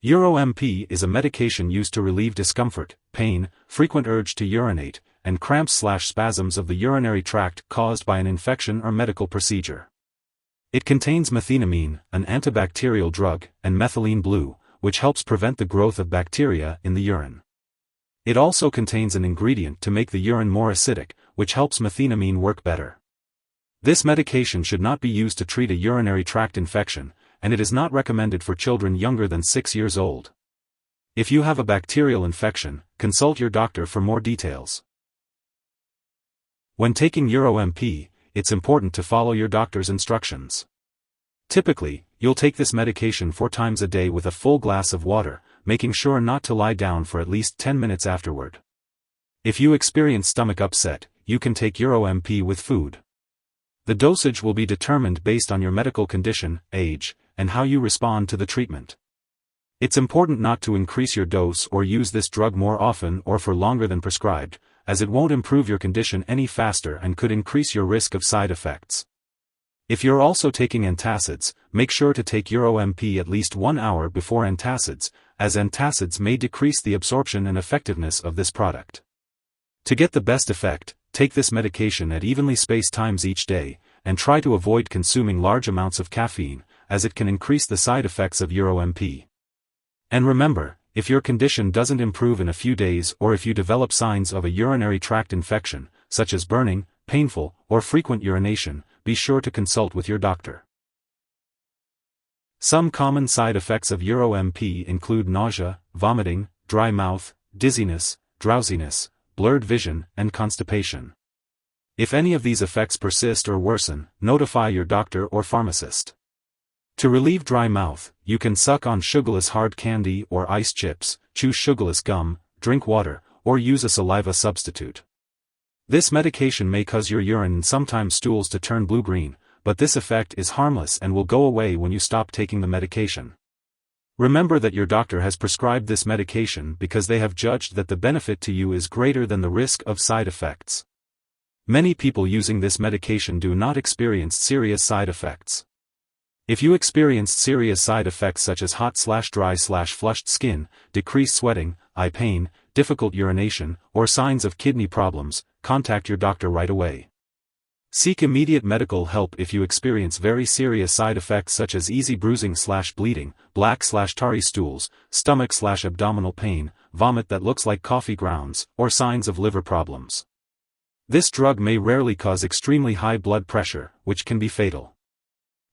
Uro-Mp is a medication used to relieve discomfort, pain, frequent urge to urinate, and cramps/spasms of the urinary tract caused by an infection or medical procedure. It contains methenamine, an antibacterial drug, and methylene blue, which helps prevent the growth of bacteria in the urine. It also contains an ingredient to make the urine more acidic, which helps methenamine work better. This medication should not be used to treat a urinary tract infection, and it is not recommended for children younger than 6 years old. If you have a bacterial infection, consult your doctor for more details. When taking Uro-Mp, it's important to follow your doctor's instructions. Typically, you'll take this medication 4 times a day with a full glass of water, making sure not to lie down for at least 10 minutes afterward. If you experience stomach upset, you can take Uro-Mp with food. The dosage will be determined based on your medical condition, age, and how you respond to the treatment. It's important not to increase your dose or use this drug more often or for longer than prescribed, as it won't improve your condition any faster and could increase your risk of side effects. If you're also taking antacids, make sure to take Uro-Mp at least 1 hour before antacids, as antacids may decrease the absorption and effectiveness of this product. To get the best effect, take this medication at evenly spaced times each day, and try to avoid consuming large amounts of caffeine, as it can increase the side effects of Uro-Mp. And remember, if your condition doesn't improve in a few days or if you develop signs of a urinary tract infection, such as burning, painful, or frequent urination, be sure to consult with your doctor. Some common side effects of Uro-Mp include nausea, vomiting, dry mouth, dizziness, drowsiness, blurred vision, and constipation. If any of these effects persist or worsen, notify your doctor or pharmacist. To relieve dry mouth, you can suck on sugarless hard candy or ice chips, chew sugarless gum, drink water, or use a saliva substitute. This medication may cause your urine and sometimes stools to turn blue-green, but this effect is harmless and will go away when you stop taking the medication. Remember that your doctor has prescribed this medication because they have judged that the benefit to you is greater than the risk of side effects. Many people using this medication do not experience serious side effects. If you experienced serious side effects such as hot/dry/flushed skin, decreased sweating, eye pain, difficult urination, or signs of kidney problems, contact your doctor right away. Seek immediate medical help if you experience very serious side effects such as easy bruising/bleeding, black/tarry stools, stomach/abdominal pain, vomit that looks like coffee grounds, or signs of liver problems. This drug may rarely cause extremely high blood pressure, which can be fatal.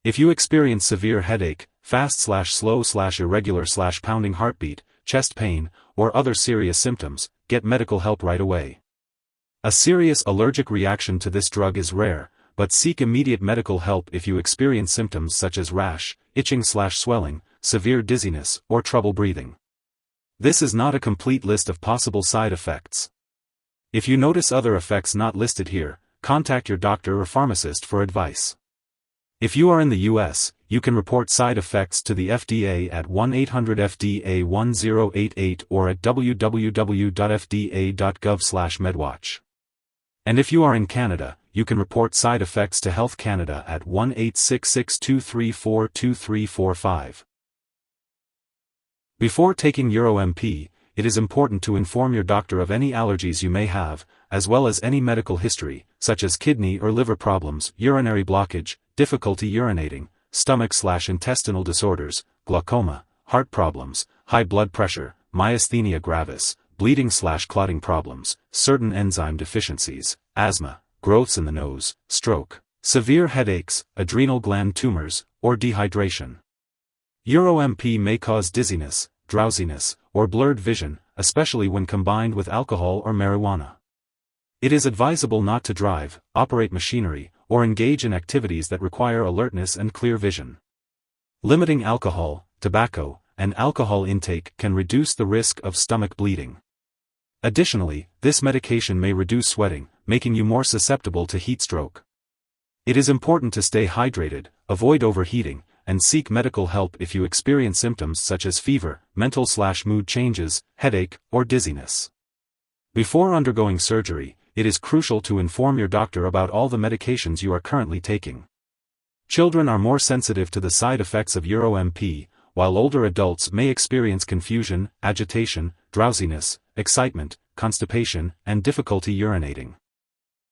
If you experience severe headache, fast/slow/irregular/pounding heartbeat, chest pain, or other serious symptoms, get medical help right away. A serious allergic reaction to this drug is rare, but seek immediate medical help if you experience symptoms such as rash, itching/swelling, severe dizziness, or trouble breathing. This is not a complete list of possible side effects. If you notice other effects not listed here, contact your doctor or pharmacist for advice. If you are in the US, you can report side effects to the FDA at 1-800-FDA-1088 or at www.fda.gov/medwatch. And if you are in Canada, you can report side effects to Health Canada at 1-866-234-2345. Before taking Uro-Mp, it is important to inform your doctor of any allergies you may have, as well as any medical history, such as kidney or liver problems, urinary blockage, difficulty urinating, stomach/intestinal disorders, glaucoma, heart problems, high blood pressure, myasthenia gravis, bleeding/clotting problems, certain enzyme deficiencies, asthma, growths in the nose, stroke, severe headaches, adrenal gland tumors, or dehydration. Uro-Mp may cause dizziness, drowsiness, or blurred vision, especially when combined with alcohol or marijuana. It is advisable not to drive, operate machinery, or engage in activities that require alertness and clear vision. Limiting alcohol, tobacco, and alcohol intake can reduce the risk of stomach bleeding. Additionally, this medication may reduce sweating, making you more susceptible to heat stroke. It is important to stay hydrated, avoid overheating, and seek medical help if you experience symptoms such as fever, mental/mood changes, headache, or dizziness. Before undergoing surgery, it is crucial to inform your doctor about all the medications you are currently taking. Children are more sensitive to the side effects of Uro-Mp, while older adults may experience confusion, agitation, drowsiness, excitement, constipation, and difficulty urinating.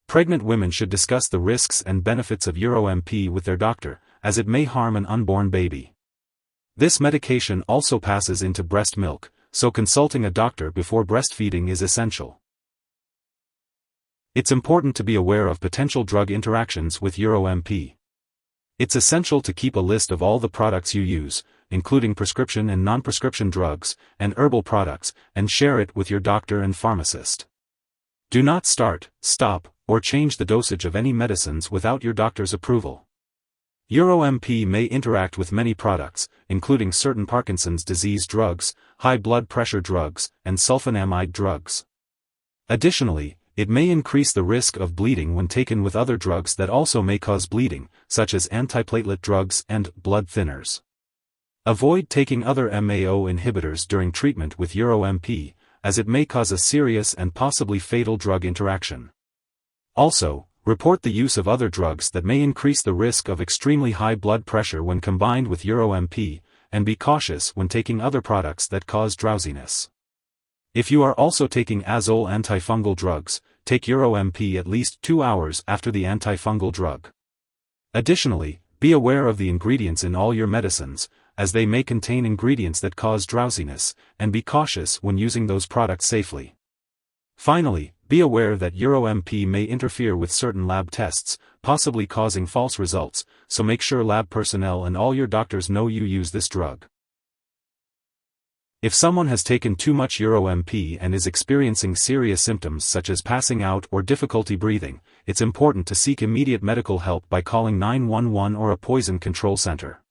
Pregnant women should discuss the risks and benefits of Uro-Mp with their doctor, as it may harm an unborn baby. This medication also passes into breast milk, so consulting a doctor before breastfeeding is essential. It's important to be aware of potential drug interactions with Uro-Mp. It's essential to keep a list of all the products you use, including prescription and non-prescription drugs, and herbal products, and share it with your doctor and pharmacist. Do not start, stop, or change the dosage of any medicines without your doctor's approval. Uro-Mp may interact with many products, including certain Parkinson's disease drugs, high blood pressure drugs, and sulfonamide drugs. Additionally, it may increase the risk of bleeding when taken with other drugs that also may cause bleeding, such as antiplatelet drugs and blood thinners. Avoid taking other MAO inhibitors during treatment with Uro-Mp, as it may cause a serious and possibly fatal drug interaction. Also, report the use of other drugs that may increase the risk of extremely high blood pressure when combined with Uro-Mp, and be cautious when taking other products that cause drowsiness. If you are also taking azole antifungal drugs, take Uro-Mp at least 2 hours after the antifungal drug. Additionally, be aware of the ingredients in all your medicines, as they may contain ingredients that cause drowsiness, and be cautious when using those products safely. Finally, be aware that Uro-Mp may interfere with certain lab tests, possibly causing false results, so make sure lab personnel and all your doctors know you use this drug. If someone has taken too much Uro-Mp and is experiencing serious symptoms such as passing out or difficulty breathing, it's important to seek immediate medical help by calling 911 or a poison control center.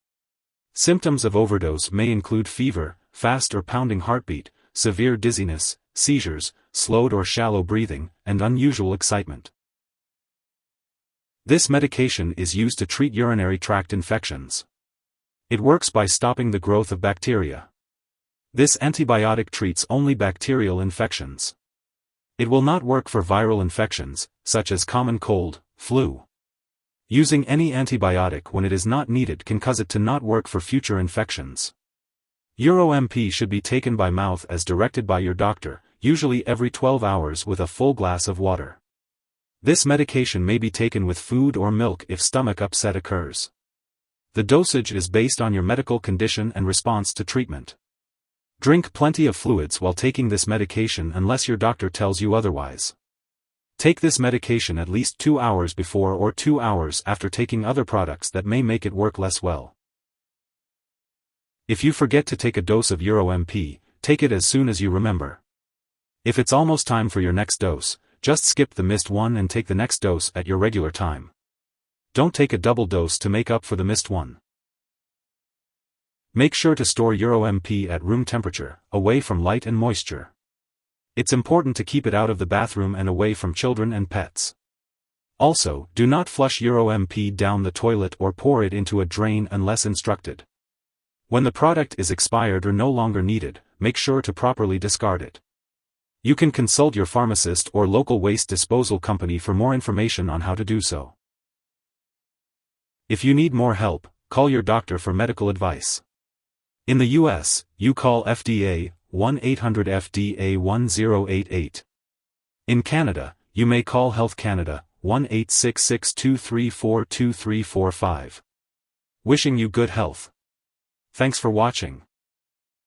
Symptoms of overdose may include fever, fast or pounding heartbeat, severe dizziness, seizures, slowed or shallow breathing, and unusual excitement. This medication is used to treat urinary tract infections. It works by stopping the growth of bacteria. This antibiotic treats only bacterial infections. It will not work for viral infections, such as common cold, flu. Using any antibiotic when it is not needed can cause it to not work for future infections. Uro-Mp should be taken by mouth as directed by your doctor, usually every 12 hours with a full glass of water. This medication may be taken with food or milk if stomach upset occurs. The dosage is based on your medical condition and response to treatment. Drink plenty of fluids while taking this medication unless your doctor tells you otherwise. Take this medication at least 2 hours before or 2 hours after taking other products that may make it work less well. If you forget to take a dose of Uro-Mp, take it as soon as you remember. If it's almost time for your next dose, just skip the missed one and take the next dose at your regular time. Don't take a double dose to make up for the missed one. Make sure to store Uro-Mp at room temperature, away from light and moisture. It's important to keep it out of the bathroom and away from children and pets. Also, do not flush Uro-Mp down the toilet or pour it into a drain unless instructed. When the product is expired or no longer needed, make sure to properly discard it. You can consult your pharmacist or local waste disposal company for more information on how to do so. If you need more help, call your doctor for medical advice. In the US, you call FDA, 1-800-FDA-1088. In Canada, you may call Health Canada, 1-866-234-2345. Wishing you good health. Thanks for watching.